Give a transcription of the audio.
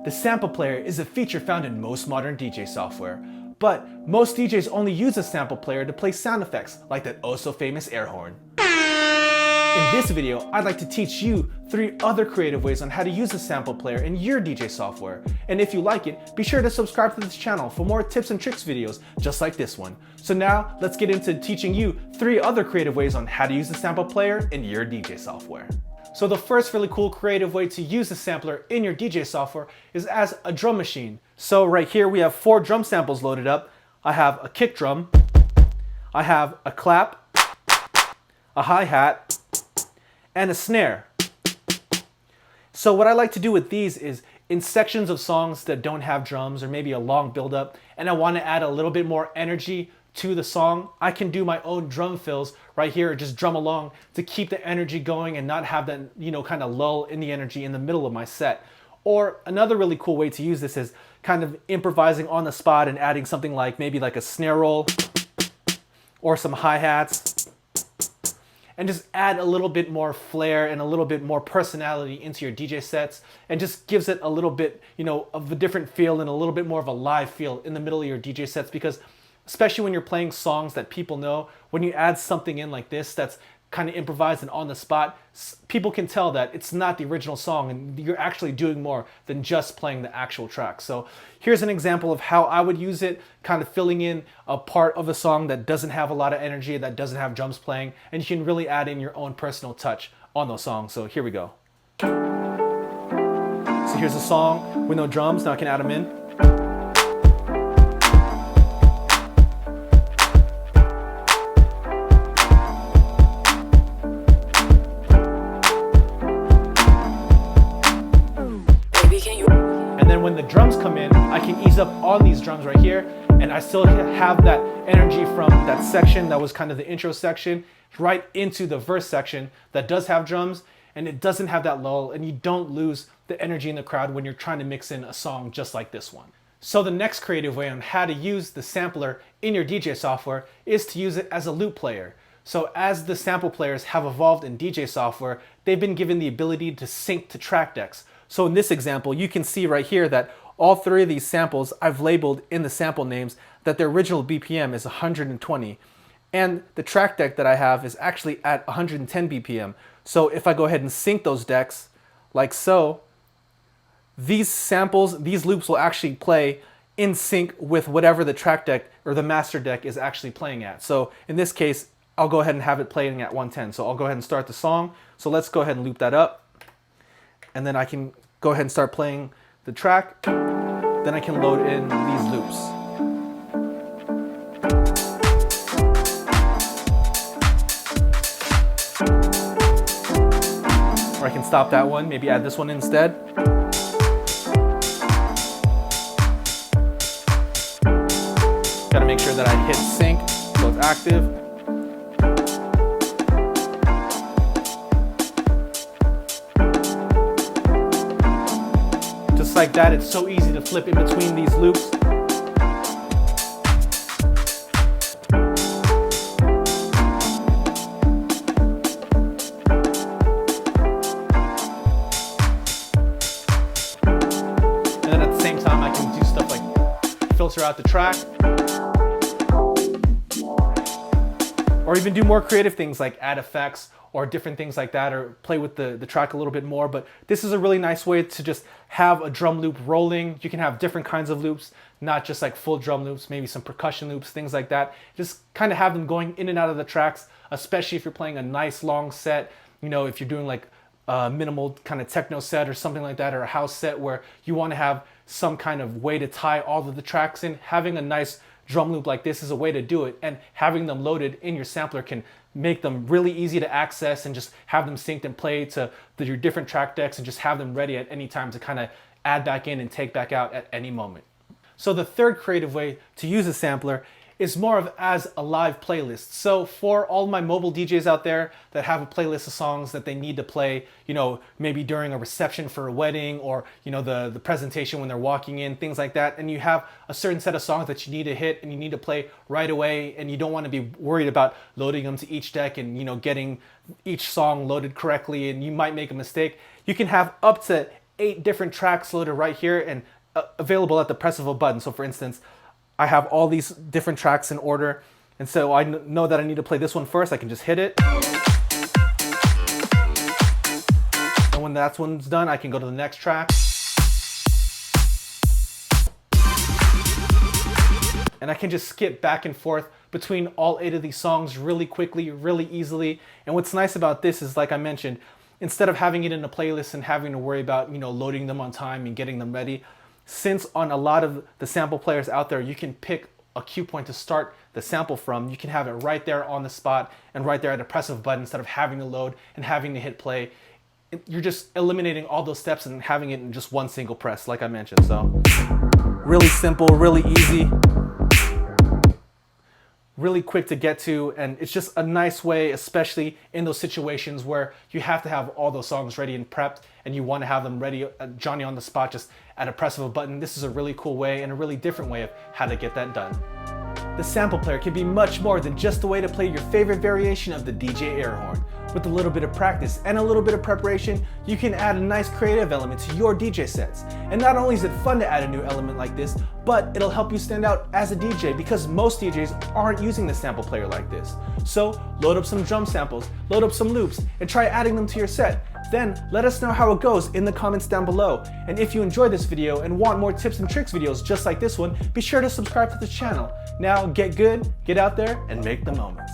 The sample player is a feature found in most modern DJ software, but most DJs only use a sample player to play sound effects like that oh so famous air horn. In this video, I'd like to teach you 3 other creative ways on how to use a sample player in your DJ software. And if you like it, be sure to subscribe to this channel for more tips and tricks videos just like this one. So now, let's get into teaching you 3 other creative ways on how to use the sample player in your DJ software. So the first really cool creative way to use the sampler in your DJ software is as a drum machine. So right here we have 4 drum samples loaded up. I have a kick drum, I have a clap, a hi-hat, and a snare. So what I like to do with these is in sections of songs that don't have drums or maybe a long build-up and I want to add a little bit more energy to the song, I can do my own drum fills right here, just drum along to keep the energy going and not have that, kind of lull in the energy in the middle of my set. Or another really cool way to use this is kind of improvising on the spot and adding something like maybe like a snare roll or some hi-hats and just add a little bit more flair and a little bit more personality into your DJ sets and just gives it a little bit, of a different feel and a little bit more of a live feel in the middle of your DJ sets, because especially when you're playing songs that people know, when you add something in like this that's kind of improvised and on the spot, people can tell that it's not the original song and you're actually doing more than just playing the actual track. So here's an example of how I would use it, kind of filling in a part of a song that doesn't have a lot of energy, that doesn't have drums playing, and you can really add in your own personal touch on those songs. So here we go. So here's a song with no drums, now I can add them in. When the drums come in, I can ease up on these drums right here, and I still have that energy from that section that was kind of the intro section right into the verse section that does have drums, and it doesn't have that lull, and you don't lose the energy in the crowd when you're trying to mix in a song just like this one. So the next creative way on how to use the sampler in your DJ software is to use it as a loop player. So as the sample players have evolved in DJ software, they've been given the ability to sync to track decks. So in this example, you can see right here that all 3 of these samples I've labeled in the sample names that their original BPM is 120. And the track deck that I have is actually at 110 BPM. So if I go ahead and sync those decks like so, these samples, these loops will actually play in sync with whatever the track deck or the master deck is actually playing at. So in this case, I'll go ahead and have it playing at 110. So I'll go ahead and start the song. So let's go ahead and loop that up. And then I can go ahead and start playing the track. Then I can load in these loops. Or I can stop that one, maybe add this one instead. Gotta make sure that I hit sync so it's active. Just like that, it's so easy to flip in between these loops. And then at the same time, I can do stuff like filter out the track. Or even do more creative things like add effects or different things like that, or play with the track a little bit more. But this is a really nice way to just have a drum loop rolling. You can have different kinds of loops, not just like full drum loops, maybe some percussion loops, things like that. Just kind of have them going in and out of the tracks, especially if you're playing a nice long set, if you're doing like a minimal kind of techno set or something like that, or a house set where you want to have some kind of way to tie all of the tracks in. Having a nice drum loop like this is a way to do it, and having them loaded in your sampler can make them really easy to access and just have them synced and played to your different track decks and just have them ready at any time to kind of add back in and take back out at any moment. So the third creative way to use a sampler is more of as a live playlist. So for all my mobile DJs out there that have a playlist of songs that they need to play, maybe during a reception for a wedding, or the presentation when they're walking in, things like that, and you have a certain set of songs that you need to hit and you need to play right away, and you don't want to be worried about loading them to each deck and getting each song loaded correctly, and you might make a mistake. You can have up to 8 different tracks loaded right here and available at the press of a button. So for instance, I have all these different tracks in order, and so I know that I need to play this one first. I can just hit it. And when that one's done, I can go to the next track. And I can just skip back and forth between all 8 of these songs really quickly, really easily. And what's nice about this is, like I mentioned, instead of having it in a playlist and having to worry about, loading them on time and getting them ready, since on a lot of the sample players out there, you can pick a cue point to start the sample from, you can have it right there on the spot and right there at a press of a button instead of having to load and having to hit play. You're just eliminating all those steps and having it in just one single press, like I mentioned. So really simple, really easy, really quick to get to, and it's just a nice way, especially in those situations where you have to have all those songs ready and prepped and you want to have them ready, Johnny on the spot, just at a press of a button. This is a really cool way and a really different way of how to get that done. The sample player can be much more than just a way to play your favorite variation of the DJ air horn. With a little bit of practice and a little bit of preparation, you can add a nice creative element to your DJ sets. And not only is it fun to add a new element like this, but it'll help you stand out as a DJ because most DJs aren't using the sample player like this. So load up some drum samples, load up some loops, and try adding them to your set. Then let us know how it goes in the comments down below. And if you enjoyed this video and want more tips and tricks videos just like this one, be sure to subscribe to the channel. Now get good, get out there, and make the moments.